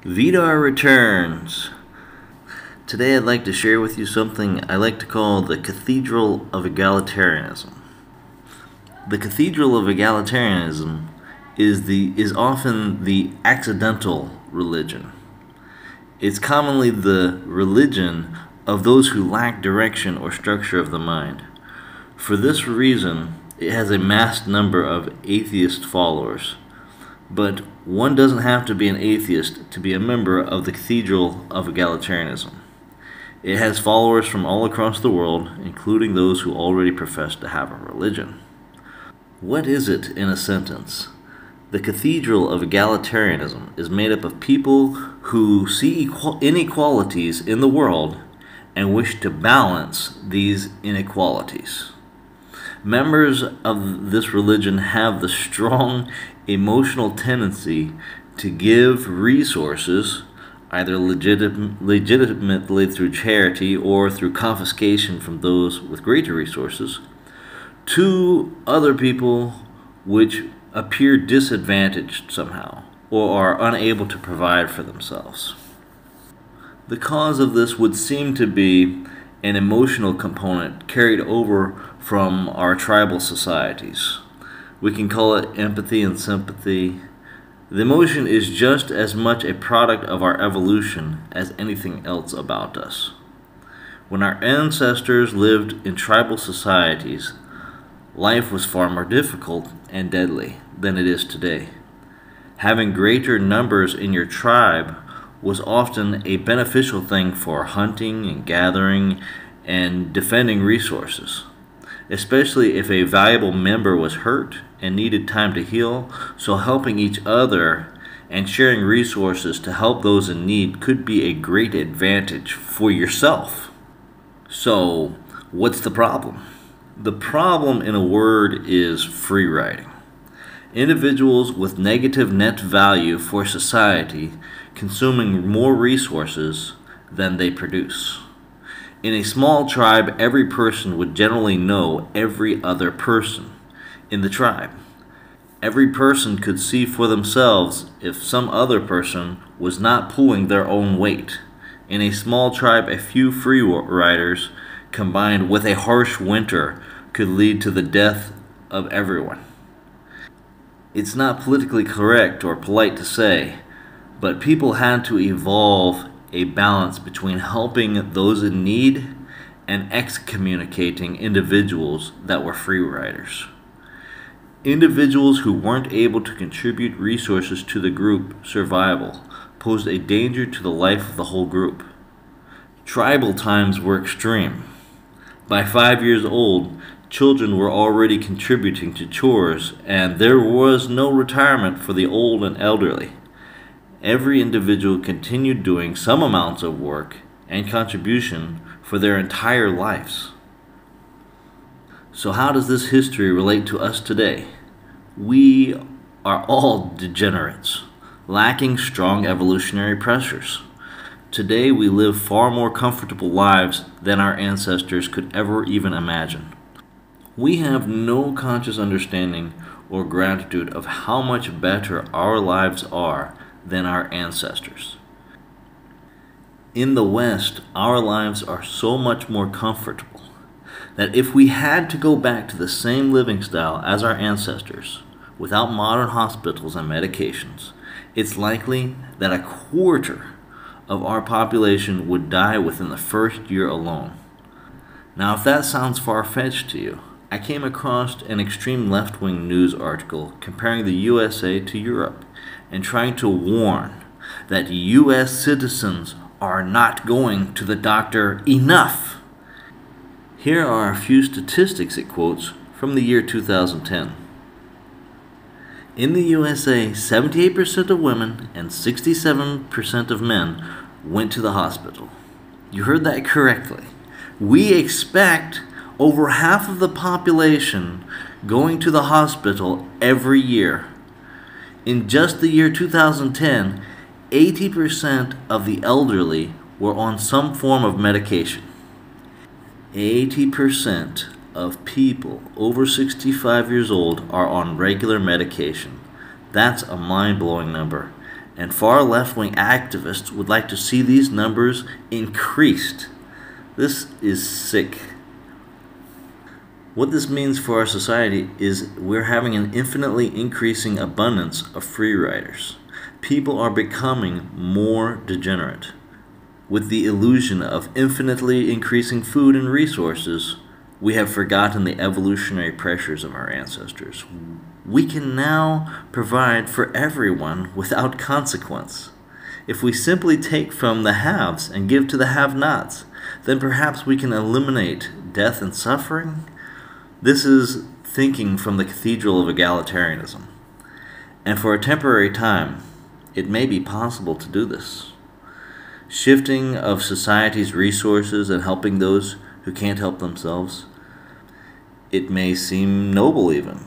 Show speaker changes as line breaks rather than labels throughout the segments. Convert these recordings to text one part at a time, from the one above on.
Vidar returns. Today I'd like to share with you something I like to call the Cathedral of Egalitarianism. The Cathedral of Egalitarianism is often the accidental religion. It's commonly the religion of those who lack direction or structure of the mind. For this reason, it has a mass number of atheist followers. But one doesn't have to be an atheist to be a member of the Cathedral of Egalitarianism. It has followers from all across the world, including those who already profess to have a religion. What is it in a sentence? The Cathedral of Egalitarianism is made up of people who see inequalities in the world and wish to balance these inequalities. Members of this religion have the strong emotional tendency to give resources, either legitimately through charity or through confiscation from those with greater resources, to other people which appear disadvantaged somehow or are unable to provide for themselves. The cause of this would seem to be an emotional component carried over from our tribal societies. We can call it empathy and sympathy. The emotion is just as much a product of our evolution as anything else about us. When our ancestors lived in tribal societies, life was far more difficult and deadly than it is today. Having greater numbers in your tribe was often a beneficial thing for hunting and gathering and defending resources, especially if a valuable member was hurt and needed time to heal, so helping each other and sharing resources to help those in need could be a great advantage for yourself. So, what's the problem? The problem, in a word, is free riding. Individuals with negative net value for society consuming more resources than they produce. In a small tribe, every person would generally know every other person in the tribe. Every person could see for themselves if some other person was not pulling their own weight. In a small tribe, a few free riders combined with a harsh winter could lead to the death of everyone. It's not politically correct or polite to say, but people had to evolve a balance between helping those in need and excommunicating individuals that were free riders. Individuals who weren't able to contribute resources to the group survival posed a danger to the life of the whole group. Tribal times were extreme. By 5 years old, children were already contributing to chores, and there was no retirement for the old and elderly. Every individual continued doing some amounts of work and contribution for their entire lives. So how does this history relate to us today? We are all degenerates, lacking strong evolutionary pressures. Today we live far more comfortable lives than our ancestors could ever even imagine. We have no conscious understanding or gratitude of how much better our lives are than our ancestors. In the West, our lives are so much more comfortable that if we had to go back to the same living style as our ancestors, without modern hospitals and medications, it's likely that a quarter of our population would die within the first year alone. Now, if that sounds far-fetched to you, I came across an extreme left-wing news article comparing the USA to Europe and trying to warn that US citizens are not going to the doctor enough. Here are a few statistics it quotes from the year 2010. In the USA, 78% of women and 67% of men went to the hospital. You heard that correctly. We expect over half of the population going to the hospital every year. In just the year 2010, 80% of the elderly were on some form of medication. 80% of people over 65 years old are on regular medication. That's a mind-blowing number. and far left-wing activists would like to see these numbers increased. This is sick. What this means for our society is we're having an infinitely increasing abundance of free riders. People are becoming more degenerate. With the illusion of infinitely increasing food and resources, we have forgotten the evolutionary pressures of our ancestors. We can now provide for everyone without consequence. If we simply take from the haves and give to the have-nots, then perhaps we can eliminate death and suffering. This is thinking from the Cathedral of Egalitarianism. And for a temporary time, it may be possible to do this. Shifting of society's resources and helping those who can't help themselves. It may seem noble even.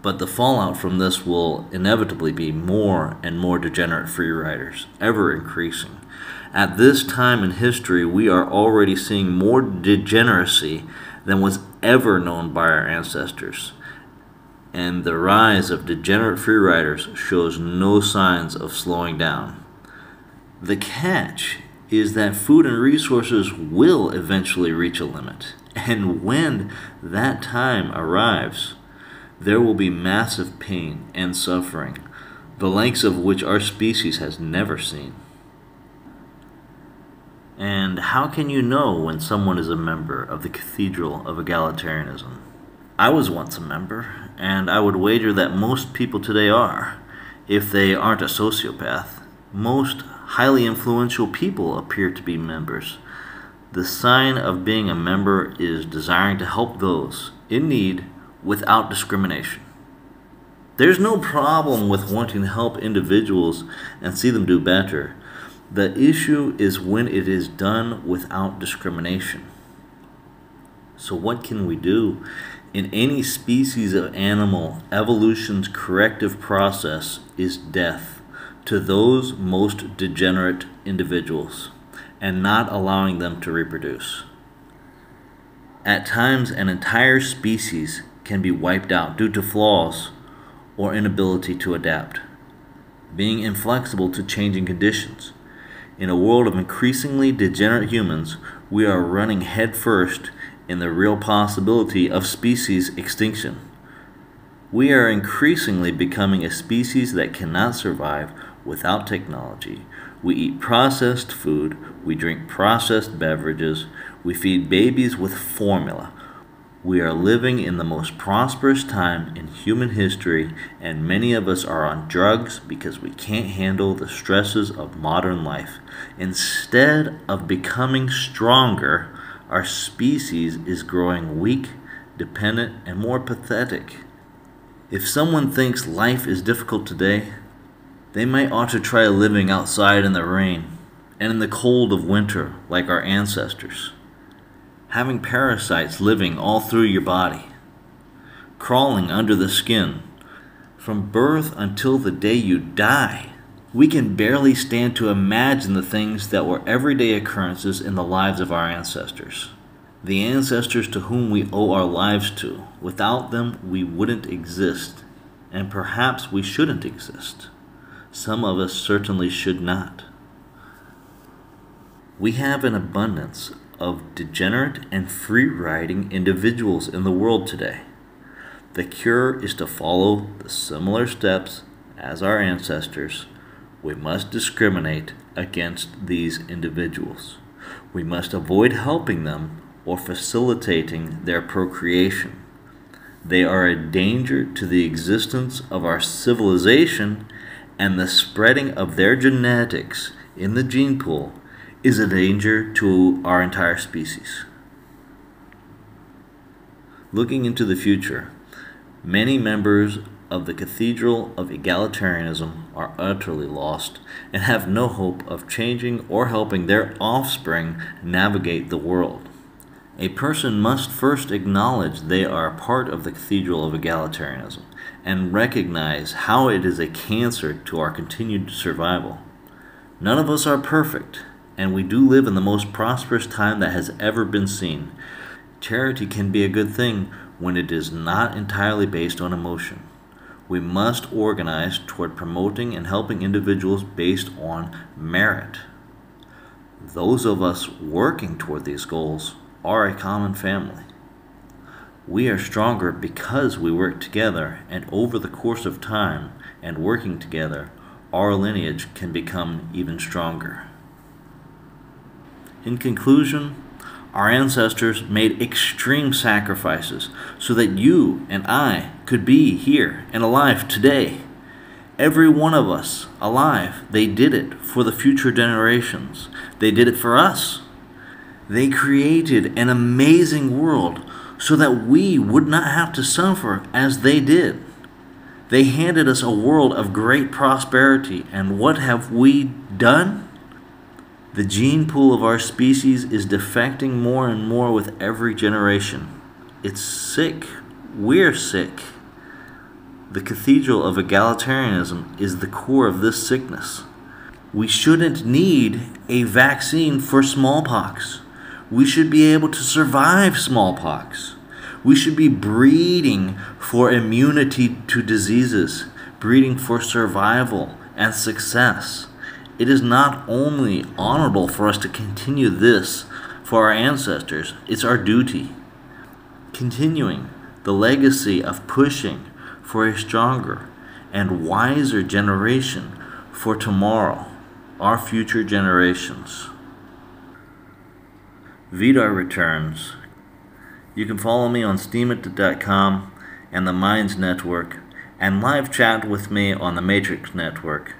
But the fallout from this will inevitably be more and more degenerate free riders, ever increasing. At this time in history, we are already seeing more degeneracy than was ever known by our ancestors. And the rise of degenerate free riders shows no signs of slowing down. The catch is that food and resources will eventually reach a limit. And when that time arrives, there will be massive pain and suffering, the likes of which our species has never seen. And how can you know when someone is a member of the Cathedral of Egalitarianism? I was once a member, and I would wager that most people today are, if they aren't a sociopath. Most highly influential people appear to be members. The sign of being a member is desiring to help those in need without discrimination. There's no problem with wanting to help individuals and see them do better. The issue is when it is done without discrimination. So what can we do? In any species of animal, evolution's corrective process is death to those most degenerate individuals and not allowing them to reproduce. At times, an entire species can be wiped out due to flaws or inability to adapt, being inflexible to changing conditions. In a world of increasingly degenerate humans, we are running headfirst in the real possibility of species extinction. We are increasingly becoming a species that cannot survive without technology. We eat processed food, we drink processed beverages, we feed babies with formula. We are living in the most prosperous time in human history, and many of us are on drugs because we can't handle the stresses of modern life. Instead of becoming stronger, our species is growing weak, dependent, and more pathetic. If someone thinks life is difficult today, they might ought to try living outside in the rain and in the cold of winter like our ancestors. Having parasites living all through your body, crawling under the skin, from birth until the day you die. We can barely stand to imagine the things that were everyday occurrences in the lives of our ancestors. The ancestors to whom we owe our lives to. Without them, we wouldn't exist, and perhaps we shouldn't exist. Some of us certainly should not. We have an abundance of degenerate and free-riding individuals in the world today. The cure is to follow the similar steps as our ancestors. We must discriminate against these individuals. We must avoid helping them or facilitating their procreation. They are a danger to the existence of our civilization, and the spreading of their genetics in the gene pool is a danger to our entire species. Looking into the future, many members of the Cathedral of Egalitarianism are utterly lost and have no hope of changing or helping their offspring navigate the world. A person must first acknowledge they are a part of the Cathedral of Egalitarianism and recognize how it is a cancer to our continued survival. None of us are perfect, and we do live in the most prosperous time that has ever been seen. Charity can be a good thing when it is not entirely based on emotion. We must organize toward promoting and helping individuals based on merit. Those of us working toward these goals are a common family. We are stronger because we work together, and over the course of time and working together, our lineage can become even stronger. In conclusion, our ancestors made extreme sacrifices so that you and I could be here and alive today. Every one of us alive, they did it for the future generations. They did it for us. They created an amazing world so that we would not have to suffer as they did. They handed us a world of great prosperity, and what have we done? The gene pool of our species is defecting more and more with every generation. It's sick. We're sick. The Cathedral of Egalitarianism is the core of this sickness. We shouldn't need a vaccine for smallpox. We should be able to survive smallpox. We should be breeding for immunity to diseases, breeding for survival and success. It is not only honorable for us to continue this for our ancestors, it's our duty. Continuing the legacy of pushing for a stronger and wiser generation for tomorrow, our future generations. Vidar returns. You can follow me on steemit.com and the Minds Network, and live chat with me on the Matrix Network.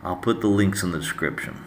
I'll put the links in the description.